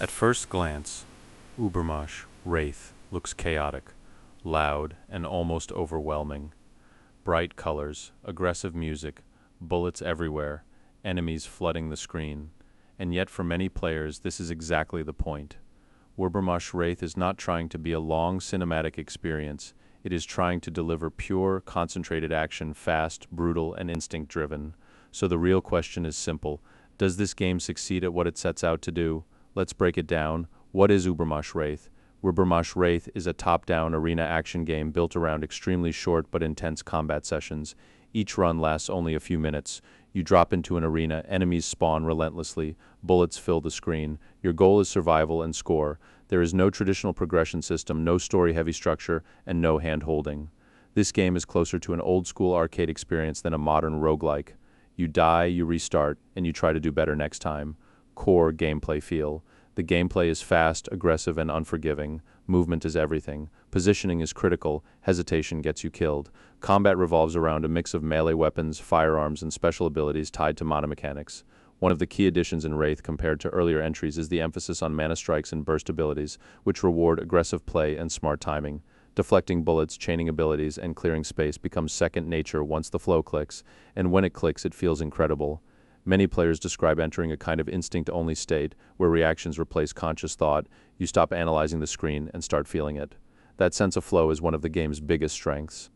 At first glance, UBERMOSH, WRAITH, looks chaotic, loud, and almost overwhelming. Bright colors, aggressive music, bullets everywhere, enemies flooding the screen. And yet for many players, this is exactly the point. UBERMOSH WRAITH is not trying to be a long cinematic experience. It is trying to deliver pure, concentrated action, fast, brutal, and instinct-driven. So the real question is simple. Does this game succeed at what it sets out to do? Let's break it down. What is UBERMOSH WRAITH? UBERMOSH WRAITH is a top-down arena action game built around extremely short but intense combat sessions. Each run lasts only a few minutes. You drop into an arena, enemies spawn relentlessly, bullets fill the screen. Your goal is survival and score. There is no traditional progression system, no story-heavy structure, and no hand-holding. This game is closer to an old-school arcade experience than a modern roguelike. You die, you restart, and you try to do better next time. Core gameplay feel. The gameplay is fast, aggressive, and unforgiving. Movement is everything. Positioning is critical. Hesitation gets you killed. Combat revolves around a mix of melee weapons, firearms, and special abilities tied to mana mechanics. One of the key additions in Wraith compared to earlier entries is the emphasis on mana strikes and burst abilities, which reward aggressive play and smart timing. Deflecting bullets, chaining abilities, and clearing space becomes second nature once the flow clicks, and when it clicks, it feels incredible. Many players describe entering a kind of instinct-only state, where reactions replace conscious thought, you stop analyzing the screen and start feeling it. That sense of flow is one of the game's biggest strengths.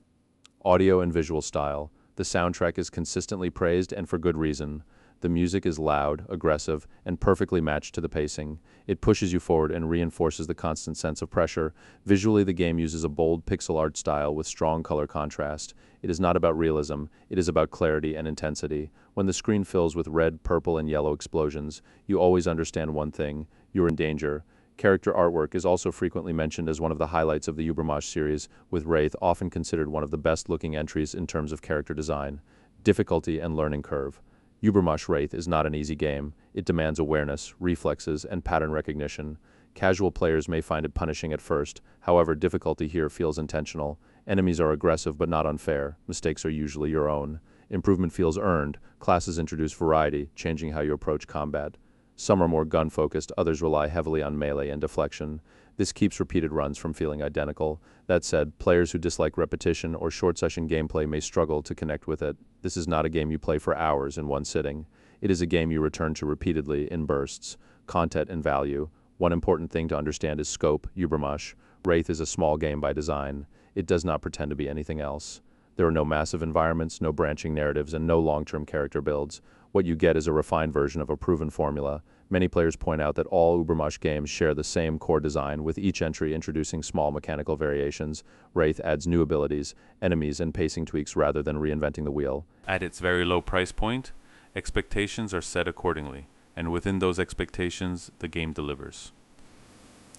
Audio and visual style. The soundtrack is consistently praised, and for good reason. The music is loud, aggressive, and perfectly matched to the pacing. It pushes you forward and reinforces the constant sense of pressure. Visually, the game uses a bold pixel art style with strong color contrast. It is not about realism, it is about clarity and intensity. When the screen fills with red, purple, and yellow explosions, you always understand one thing: you're in danger. Character artwork is also frequently mentioned as one of the highlights of the UBERMOSH series, with Wraith often considered one of the best-looking entries in terms of character design. Difficulty and learning curve. UBERMOSH WRAITH is not an easy game. It demands awareness, reflexes, and pattern recognition. Casual players may find it punishing at first, however, difficulty here feels intentional. Enemies are aggressive but not unfair. Mistakes are usually your own. Improvement feels earned. Classes introduce variety, changing how you approach combat. Some are more gun-focused, others rely heavily on melee and deflection. This keeps repeated runs from feeling identical. That said, players who dislike repetition or short-session gameplay may struggle to connect with it. This is not a game you play for hours in one sitting. It is a game you return to repeatedly in bursts. Content and value. One important thing to understand is scope. UBERMOSH WRAITH is a small game by design. It does not pretend to be anything else. There are no massive environments, no branching narratives, and no long-term character builds. What you get is a refined version of a proven formula. Many players point out that all UBERMOSH games share the same core design, with each entry introducing small mechanical variations. Wraith adds new abilities, enemies, and pacing tweaks rather than reinventing the wheel. At its very low price point, expectations are set accordingly, and within those expectations, the game delivers.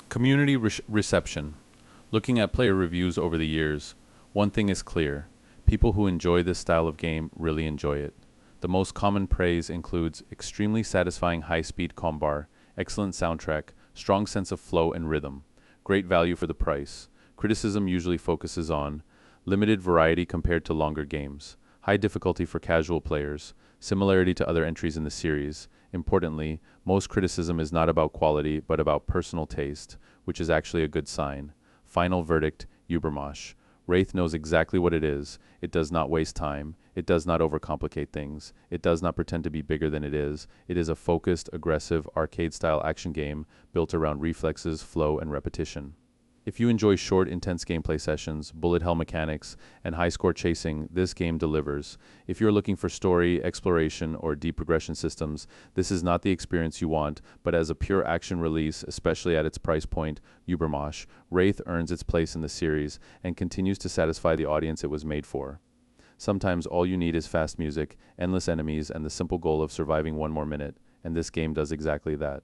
Community reception. Looking at player reviews over the years, one thing is clear. People who enjoy this style of game really enjoy it. The most common praise includes extremely satisfying high-speed combar, excellent soundtrack, strong sense of flow and rhythm, great value for the price. Criticism usually focuses on limited variety compared to longer games, high difficulty for casual players, similarity to other entries in the series. Importantly, most criticism is not about quality but about personal taste, which is actually a good sign. Final verdict: UBERMOSH WRAITH knows exactly what it is. It does not waste time. It does not overcomplicate things. It does not pretend to be bigger than it is. It is a focused, aggressive, arcade-style action game built around reflexes, flow, and repetition. If you enjoy short, intense gameplay sessions, bullet hell mechanics, and high-score chasing, this game delivers. If you're looking for story, exploration, or deep progression systems, this is not the experience you want, but as a pure action release, especially at its price point, UBERMOSH WRAITH earns its place in the series and continues to satisfy the audience it was made for. Sometimes all you need is fast music, endless enemies, and the simple goal of surviving one more minute, and this game does exactly that.